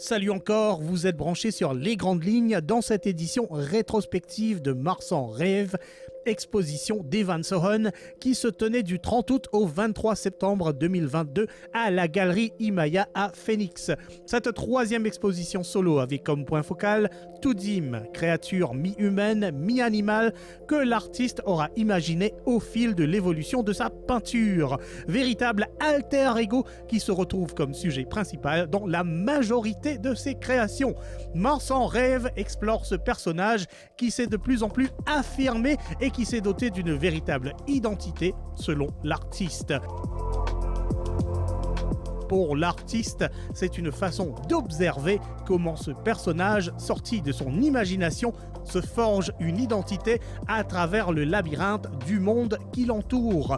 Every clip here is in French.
Salut encore, vous êtes branchés sur Les Grandes Lignes dans cette édition rétrospective de Mars en rêve, exposition d'Evan Sohn qui se tenait du 30 août au 23 septembre 2022 à la galerie Imaya à Phoenix. Cette troisième exposition solo avait comme point focal Tudim, créature mi-humaine, mi-animale que l'artiste aura imaginé au fil de l'évolution de sa peinture. Véritable alter ego qui se retrouve comme sujet principal dans la majorité de ses créations. Mars en rêve explore ce personnage qui s'est de plus en plus affirmé et qui s'est doté d'une véritable identité selon l'artiste. Pour l'artiste, c'est une façon d'observer comment ce personnage, sorti de son imagination, se forge une identité à travers le labyrinthe du monde qui l'entoure.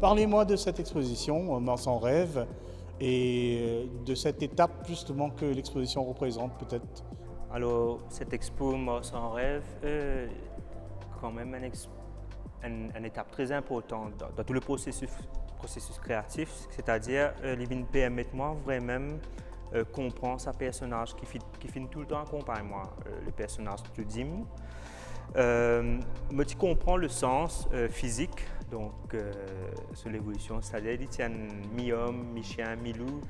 Parlez-moi de cette exposition, Mars en rêve, et de cette étape justement que l'exposition représente peut-être. Alors, cette expo Mars en rêve est quand même une étape très importante dans tout le processus créatif, c'est-à-dire il permet moi vraiment comprendre ce personnage qui finit tout le temps accompagne moi, le personnage de Dim. Je comprends le sens physique donc sur l'évolution, c'est-à-dire qu'il tient mi-homme, mi-chien, mi-loup.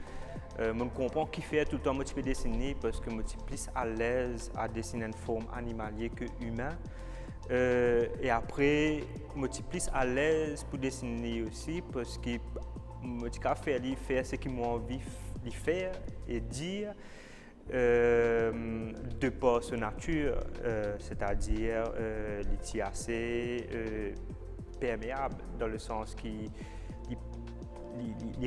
Je comprends qui fait tout le temps je peux dessiner parce que je suis plus à l'aise à dessiner une forme animalière que humain. Et après, je suis plus à l'aise pour dessiner aussi parce que je suis faire ce que j'ai envie de faire et dire. De par sa nature, c'est-à-dire il est assez perméable dans le sens qu'il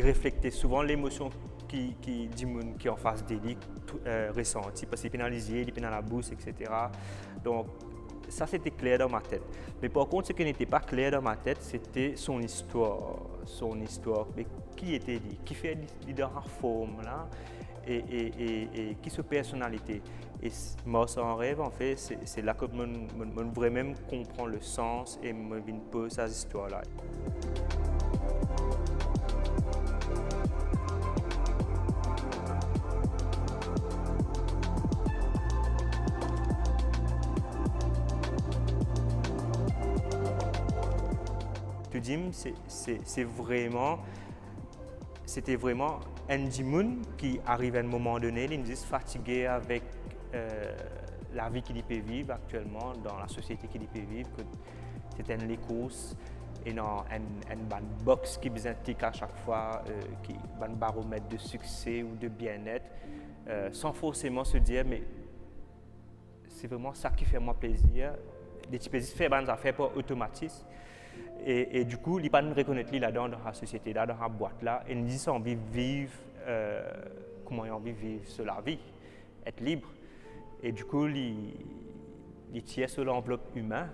reflète souvent l'émotion qui est en face de lui ressenti parce qu'il est dans les yeux, il est dans la bouche, etc. Donc ça c'était clair dans ma tête. Mais par contre ce qui n'était pas clair dans ma tête c'était son histoire. Mais qui était-il? Qui fait dans la forme là? Et qui se personnalité. Et Mars en rêve, en fait, c'est là que je vraiment comprends le sens et je viens peu cette histoire-là. Tudim, c'était vraiment un Dimoun qui arrive à un moment donné, il est fatigué avec la vie qu'il peut vivre actuellement, dans la société qu'il peut vivre, que c'est une course et dans une box qui besoin à chaque fois, qui un baromètre de succès ou de bien-être, sans forcément se dire mais c'est vraiment ça qui fait moi plaisir. Les types faire des affaires pour automatisme. Et du coup, il n'y a pas de reconnaître là-dedans dans la société, là, dans la boîte là. Et ils ont envie de vivre, comment ils ont envie de vivre sur la vie, être libre. Et du coup, ils tirent sur l'enveloppe humaine.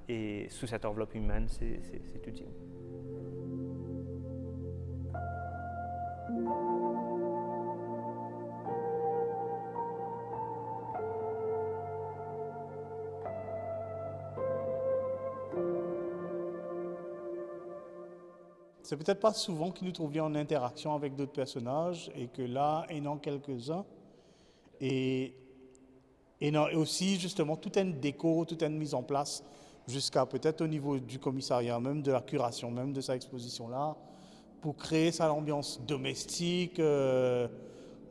Et sous cette enveloppe humaine, c'est tout dit. C'est peut-être pas souvent que nous trouvions en interaction avec d'autres personnages et que là, il y en a quelques-uns. Et aussi, justement, toute une déco, toute une mise en place, jusqu'à peut-être au niveau du commissariat, même de la curation, même de sa exposition-là, pour créer ça l'ambiance domestique,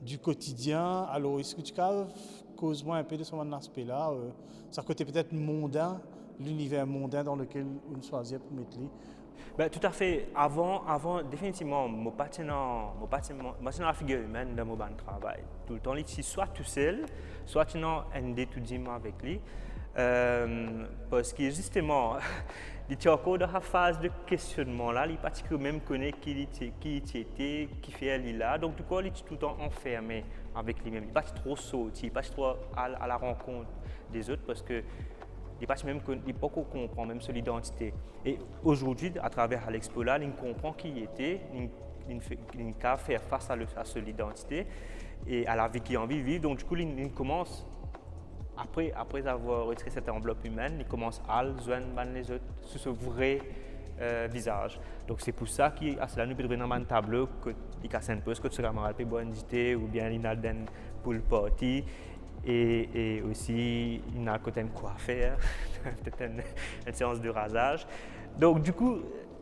du quotidien. Alors, est-ce que tu cause-moi un peu de son aspect-là, ça côté peut-être mondain, l'univers mondain dans lequel on choisit pour mettre les. Ben, tout à fait. Avant définitivement, je ne suis pas la figure humaine dans mon travail. Tout le temps, je suis soit tout seul, soit tu as un étudiant avec lui. Parce que justement, il est encore dans la phase de questionnement là, il n'est pas même connaît qui était, qui fait elle là. Donc du coup, il est tout le temps enfermé avec lui-même. Il n'est pas trop sorti, il n'est pas trop à la rencontre des autres parce que il ne pas comprend même son identité. Et aujourd'hui, à travers l'expo là, il comprend qui il était, il peut faire face à son identité et à la vie qu'il a envie de vivre. Donc du coup, il commence, après avoir retiré cette enveloppe humaine, il commence à joindre les autres sur ce vrai visage. Donc c'est pour ça qu'à cela nous peut trouver dans un tableau que il casse un peu ce que tu as fait bonne idée ou bien il a den pour le party et aussi il a côté quoi faire, peut-être une séance de rasage. Donc du coup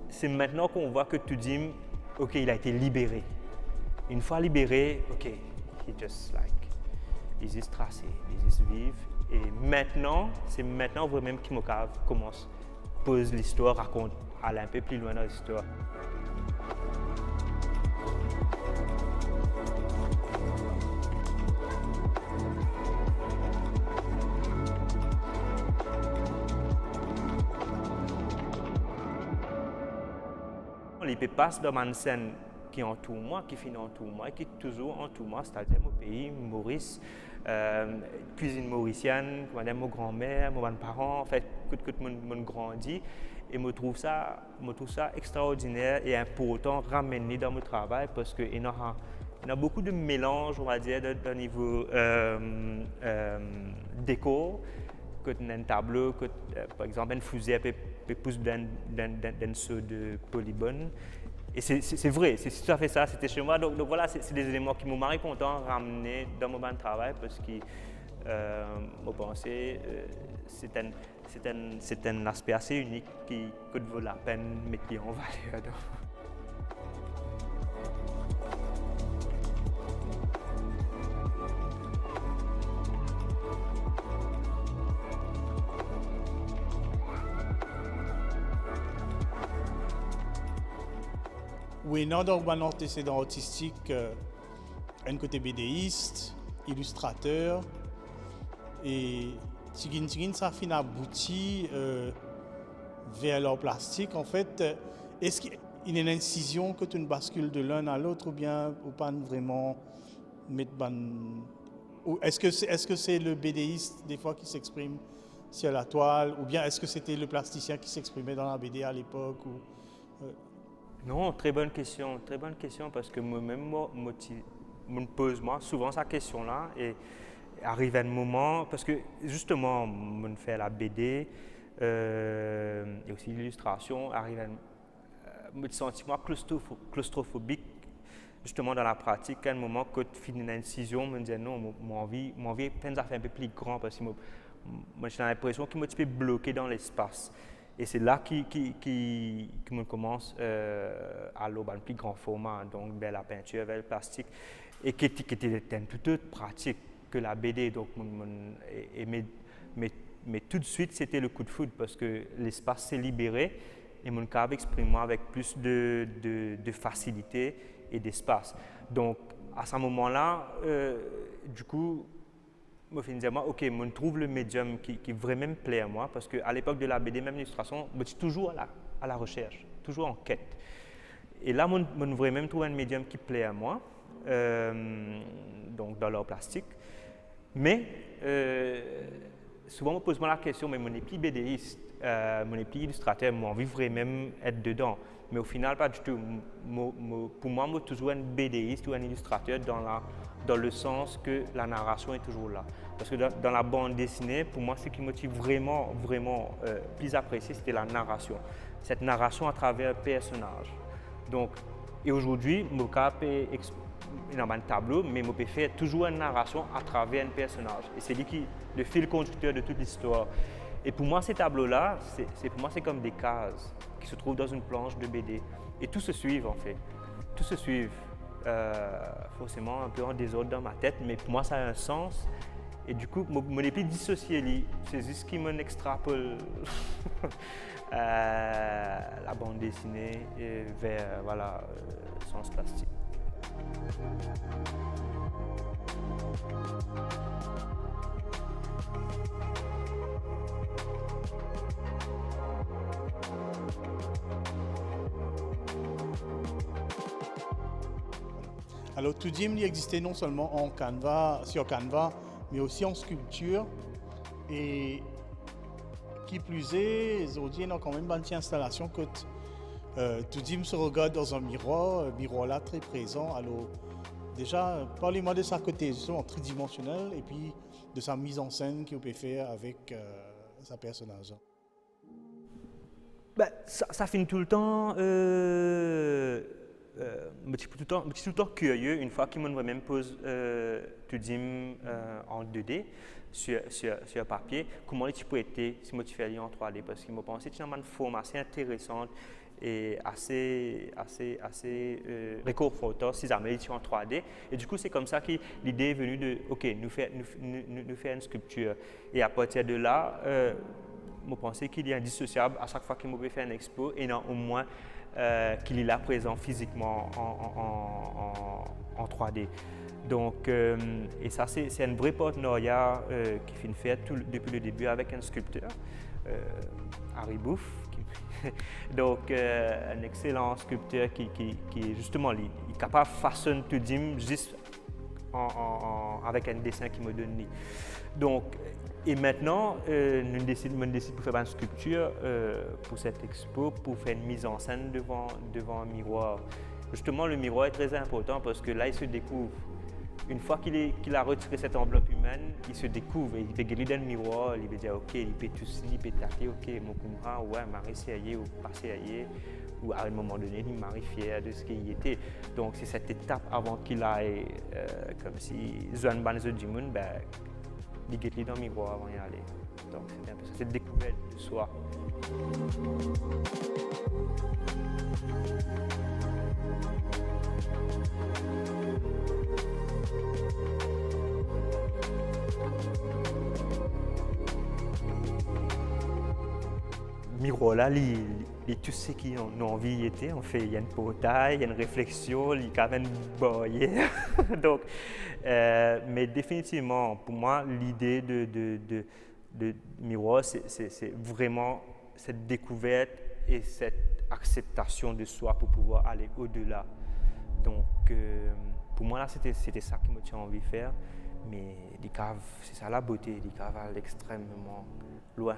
c'est maintenant qu'on voit que Tudim, ok, il a été libéré. Une fois libéré, ok, il est tracé, il est vivre. Et maintenant, c'est maintenant vraiment qu'Imokave commence, pose l'histoire, raconte, aller un peu plus loin dans l'histoire. Il passe dans une scène qui entoure moi, qui finit entoure moi, qui est toujours entoure moi, c'est-à-dire mon pays, Maurice, cuisine mauricienne, mon grand-mère, mes parents, en fait, tout le monde grandit. Et je trouve ça extraordinaire et important ramener dans mon travail parce qu'il y a beaucoup de mélange, on va dire, au niveau décor. Que un tableau, que, par exemple, un fusil peut pousser d'un saut de polybone. Et c'est vrai, c'est tout à fait ça, c'était chez moi. Donc voilà, c'est des éléments qui m'ont content de ramener dans mon banc de travail parce que je pensais c'est un aspect assez unique qui vaut la peine de mettre en valeur. Oui, non, donc mon antécédent artistique, un côté BDiste, illustrateur, et Tigin, ça finit abouti vers l'art plastique. En fait, est-ce qu'il y a une incision que tu ne bascules de l'un à l'autre ou bien ou pas vraiment mettre est-ce que c'est le BDiste des fois qui s'exprime sur la toile ou bien est-ce que c'était le plasticien qui s'exprimait dans la BD à l'époque ou, Non, très bonne question parce que moi-même, je me pose souvent cette question-là et arrive un moment, parce que justement, je fais la BD et aussi l'illustration, arrive me sentir claustrophobique justement dans la pratique, à un moment que tu finis une incision, je me disais non, mon envie peine à faire un peu plus grand parce que moi j'ai l'impression qu'il m'a un petit peu bloqué dans l'espace. Et c'est là qu'on commence à aller un plus grand format, donc vers la peinture, vers le plastique, et qui était une toute autre pratique que la BD. Donc, mais tout de suite, c'était le coup de foudre parce que l'espace s'est libéré et mon câble exprime avec plus de facilité et d'espace. Donc, à ce moment-là, du coup, je me disais, ok, je trouve le médium qui vraiment me plaît à moi, parce qu'à l'époque de la BD, même l'illustration, je suis toujours à la recherche, toujours en quête. Et là, je vraiment trouve un médium qui plaît à moi, donc dans l'art plastique. Mais souvent, on me pose la question, mais mon épi BDiste, mon épi illustrateur, j'ai envie vraiment être dedans. Mais au final, pas du tout. Pour moi, je suis toujours un BDiste ou un illustrateur dans le sens que la narration est toujours là. Parce que dans la bande dessinée, pour moi, ce qui me motive vraiment plus apprécié, c'était la narration. Cette narration à travers un personnage. Donc, et aujourd'hui, mon cap est dans un tableau, mais je peux faire toujours une narration à travers un personnage. Et c'est lui qui le fil conducteur de toute l'histoire. Et pour moi, ces tableaux-là, c'est comme des cases qui se trouvent dans une planche de BD. Et tout se suit en fait. Tout se suit. Forcément un peu en désordre dans ma tête, mais pour moi, ça a un sens. Et du coup, je n'ai plus dissocié. C'est juste ce qui m'extrapole la bande dessinée et vers le sens plastique. Alors, Tudim, il existait non seulement sur Canva, mais aussi en sculpture. Et qui plus est, les audiens ont quand même une petite installation que Tudim se regarde dans un miroir là très présent. Alors, déjà, parlez-moi de sa côté justement tridimensionnel et puis de sa mise en scène qu'il peut faire avec sa personnage. Ben, ça finit tout le temps, je suis tout le temps curieux une fois qu'il me même pose tout dire en 2D sur papier, comment tu peux être si tu fais en 3D parce qu'il m'a pensé que c'est une forme assez intéressante et assez réconfortant si jamais tu es en 3D. Et du coup, c'est comme ça que l'idée est venue de, OK, nous faire une sculpture. Et à partir de là, je pensais qu'il est indissociable à chaque fois qu'il me fait une expo et non au moins qu'il est là présent physiquement en 3D. Donc, et ça, c'est un vrai partenariat qui fait une fête depuis le début avec un sculpteur, Harry Bouffe. Donc, un excellent sculpteur qui est justement il est capable de façonner tout dim juste avec un dessin qu'il me donne. Donc, et maintenant, nous décidons pour faire une sculpture pour cette expo, pour faire une mise en scène devant un miroir. Justement, le miroir est très important parce que là, il se découvre. Une fois qu'il a retiré cette enveloppe humaine, il se découvre et il peut regarder dans le miroir, il peut dire ok, il peut tout signer, il peut taper, ok, mon comprend, ouais, Marie c'est aillé ou passé aillé, ou à un moment donné, il Marie fier de ce qu'il était. Donc c'est cette étape avant qu'il aille, comme si Zoan Banzo Jimoun, il regarde dans le miroir avant d'y aller. Donc c'est un peu ça, cette découverte de soi. Miroir là, tout ce qui ont envie était, on fait, il y a une portail, il y a une réflexion, il y a quand même une donc, mais définitivement, pour moi, l'idée de miroir, c'est vraiment cette découverte et cette acceptation de soi pour pouvoir aller au-delà. Donc, pour moi, là, c'était ça qui me tient envie de faire. Mais les caves, c'est ça la beauté, les caves à l'extrêmement loin.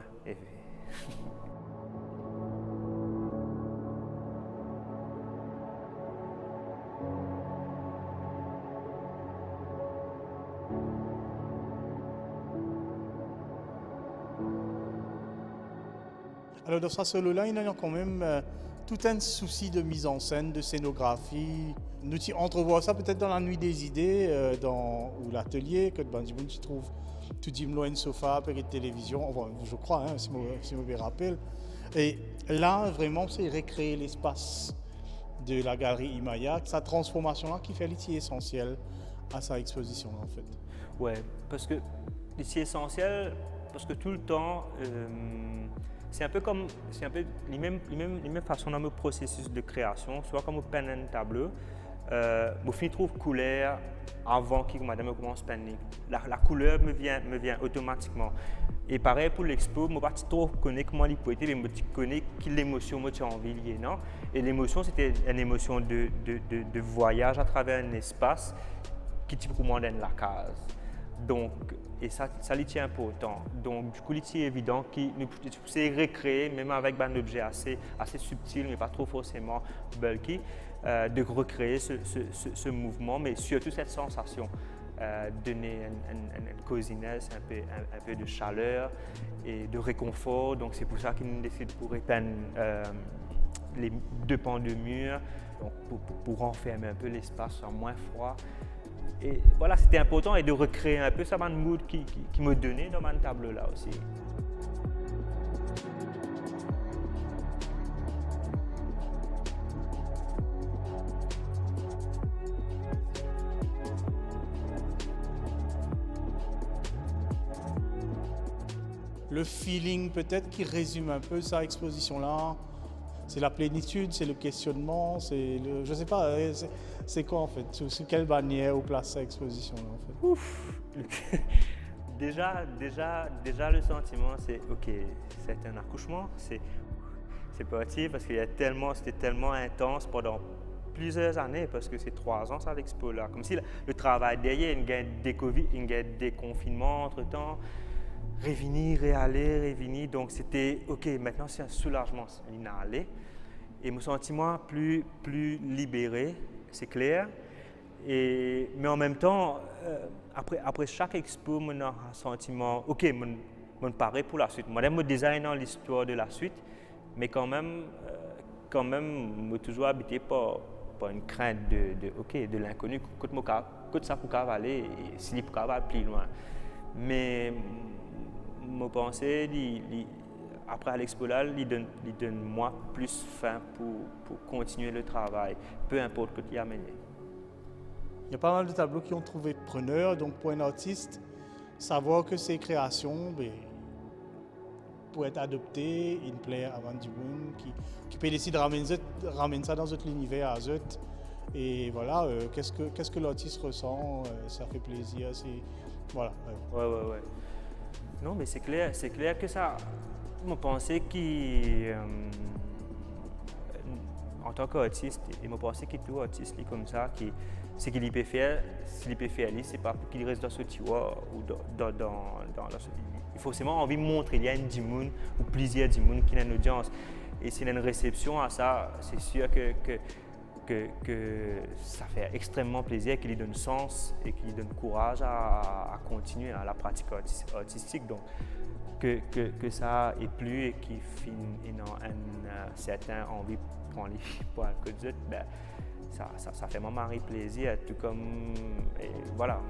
Alors dans sa solo-là, il y a quand même tout un souci de mise en scène, de scénographie. Nous entrevoit ça peut-être dans la nuit des idées, ou l'atelier, que tu trouves tout dit une sofa, une télévision, enfin, je crois, si je me rappelle. Et là, vraiment, c'est recréer l'espace de la galerie Imaya, sa transformation-là qui fait l'outil essentiel à sa exposition en fait. Ouais, parce que l'outil essentiel, parce que tout le temps, c'est un peu les mêmes façons dans mon processus de création, soit comme on peint un tableau, je trouve couleur avant que madame commence à peindre. La couleur me vient automatiquement. Et pareil pour l'expo, je ne sais pas trop connaître comment il peut être, mais je connais quelle émotion j'ai envie de lier. Non? Et l'émotion, c'était une émotion de voyage à travers un espace qui est pour moi dans la case. Donc, et ça lui tient important. Donc, du coup, il est évident que c'est recréer, même avec un objet assez subtil, mais pas trop forcément bulky, de recréer ce mouvement, mais surtout cette sensation, donner une cosiness, un peu de chaleur et de réconfort. Donc, c'est pour ça qu'il décide pour éteindre les deux pans de mur, donc pour renfermer un peu l'espace, soit moins froid. Et voilà, c'était important et de recréer un peu ça, le mood qui me donnait dans mon tableau là aussi. Le feeling peut-être qui résume un peu sa exposition là, c'est la plénitude, c'est le questionnement, je ne sais pas, c'est quoi en fait, sous quelle bannière ou place cette exposition là en fait. Ouf. Déjà le sentiment c'est ok, c'est un accouchement, c'est parti parce qu'il c'était tellement intense pendant plusieurs années parce que c'est 3 ans ça l'expo là, comme si le travail derrière, il y a des confinements entre temps. Revenir, réaller, revenir. Donc c'était ok, maintenant c'est un soulagement, l'inhaler. Et mon sentiment plus libéré, c'est clair. Mais en même temps, après chaque expo, on a un sentiment, ok, me paraît pour la suite. Moi, je design dans l'histoire de la suite, Mais quand même, me toujours habité par une crainte de l'inconnu, que ça pour aller et s'il peut aller plus loin. Mais je pense après l'expo là, il donne moi plus faim pour continuer le travail, peu importe ce qu'il y a mené. Il y a pas mal de tableaux qui ont trouvé preneur, donc pour un artiste, savoir que ses créations pour être adoptées, il plaît à Van Diemen, qui peut décider de ramener ça dans notre univers à Zut. Et voilà, qu'est-ce que l'artiste ressent, ça fait plaisir, voilà. Ouais. Non, mais c'est clair que ça, je pensais en tant qu'artiste, et je pensais que tout artiste comme ça, ce qu'il peut faire, c'est pas pour qu'il reste dans ce tiroir ou dans il faut forcément envie de montrer il y a une Diemen ou plusieurs Diemen qui ont une audience. Et s'il y a une réception à ça, c'est sûr que ça fait extrêmement plaisir, qu'il lui donne sens et qu'il lui donne courage à continuer à la pratique artistique. Donc, que ça ait plu et qu'il finisse un certain envie de prendre les pour un coup de zut, ben, ça fait mon mari plaisir, tout comme. Et voilà.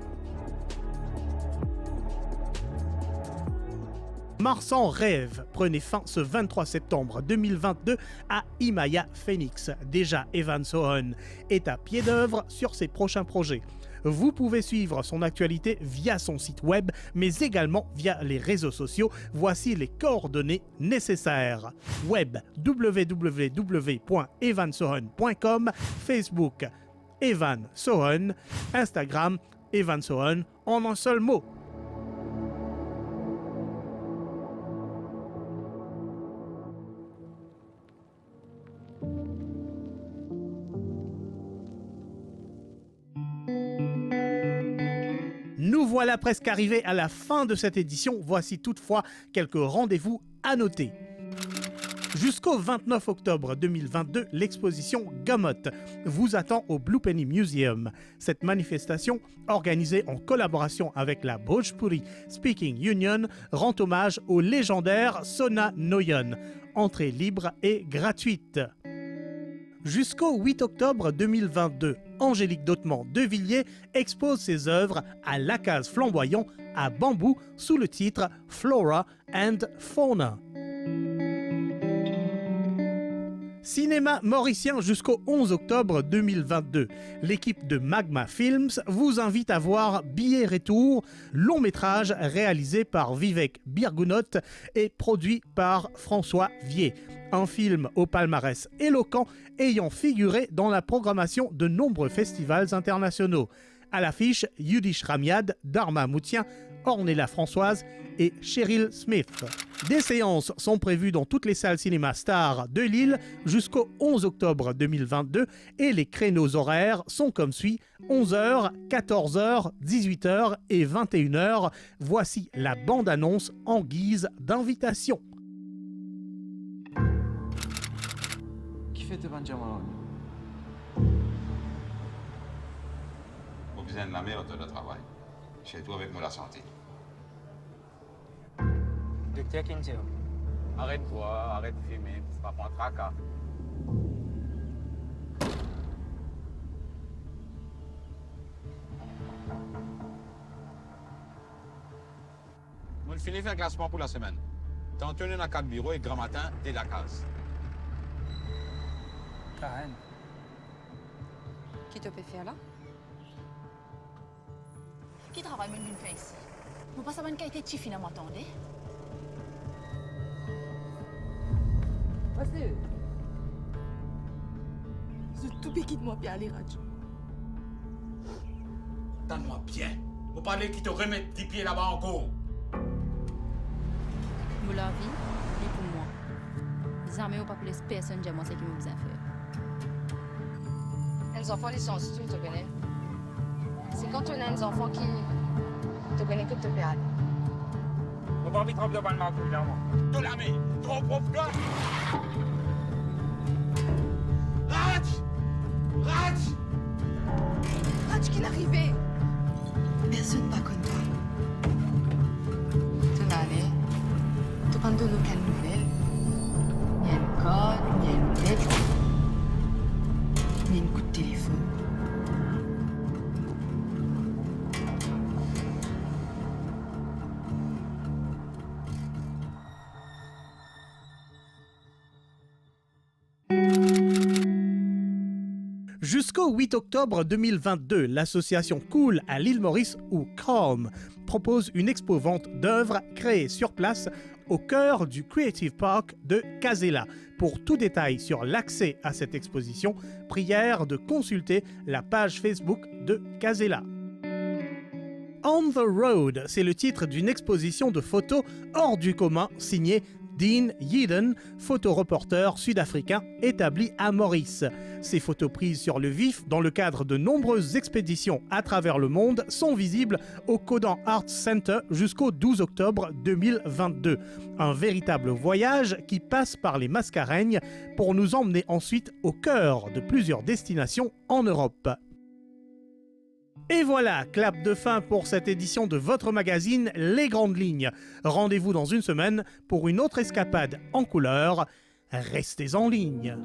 Marsan Rêve prenait fin ce 23 septembre 2022 à Imaya Phoenix. Déjà, Evan Sohon est à pied d'œuvre sur ses prochains projets. Vous pouvez suivre son actualité via son site web, mais également via les réseaux sociaux. Voici les coordonnées nécessaires. Web www.evansohon.com, Facebook Evan Sohon, Instagram Evan Sohon en un seul mot. Nous voilà presque arrivés à la fin de cette édition. Voici toutefois quelques rendez-vous à noter. Jusqu'au 29 octobre 2022, l'exposition Gamut vous attend au Blue Penny Museum. Cette manifestation, organisée en collaboration avec la Bhojpuri Speaking Union, rend hommage au légendaire Sona Noyon. Entrée libre et gratuite. Jusqu'au 8 octobre 2022, Angélique Dautement de Villiers expose ses œuvres à l'Acaz Flamboyant à Bambou sous le titre Flora and Fauna. Cinéma mauricien jusqu'au 11 octobre 2022. L'équipe de Magma Films vous invite à voir Billet Retour, long métrage réalisé par Vivek Birgunot et produit par François Vier. Un film au palmarès éloquent ayant figuré dans la programmation de nombreux festivals internationaux. À l'affiche, Yudish Ramiad, Dharma Moutien, Ornella Françoise et Cheryl Smith. Des séances sont prévues dans toutes les salles cinéma Star de Lille jusqu'au 11 octobre 2022 et les créneaux horaires sont comme suit 11h, 14h, 18h et 21h. Voici la bande-annonce en guise d'invitation. Qui fait Benjamin? Au besoin de la merde de travail. Chez toi avec moi la santé. Docteur Kinjo. Arrête de boire, arrête de fumer, c'est pas pour un tracas. On finit faire un classement pour la semaine. T'en tenais dans 4 bureaux et grand matin, dès la case. Karen. Qui te peut faire là? Qui travaille même une fois ici? Vous pas savoir quelle était finalement attendez? Vas-y. C'est tout petit de moi bien aller radio. Donne-moi bien. Vous parlez qui te remettent 10 pieds là-bas encore. Vous la vie, et pour moi. Les armées n'ont pas plus personne, j'ai moi ce qu'ils m'ont besoin de faire. Les enfants, ils sont tout, tu connais. C'est quand on a des enfants qui te connaissent que tu te perds. On va vite remplir le marteau, évidemment. De la main. Trop propre. Rach! Rach! Rach qui l'arrivée! Personne pas comme toi. Tu n'as allé. Tu prends de nos nouvelles. Il y a une Jusqu'au 8 octobre 2022, l'association Cool à l'île Maurice, ou Calm, propose une expo-vente d'œuvres créées sur place au cœur du Creative Park de Casella. Pour tout détail sur l'accès à cette exposition, prière de consulter la page Facebook de Casella. On the Road, c'est le titre d'une exposition de photos hors du commun signée Dean Yeadon, photoreporter sud-africain établi à Maurice. Ces photos prises sur le vif dans le cadre de nombreuses expéditions à travers le monde sont visibles au Codan Arts Center jusqu'au 12 octobre 2022. Un véritable voyage qui passe par les Mascareignes pour nous emmener ensuite au cœur de plusieurs destinations en Europe. Et voilà, clap de fin pour cette édition de votre magazine Les Grandes Lignes. Rendez-vous dans une semaine pour une autre escapade en couleur. Restez en ligne.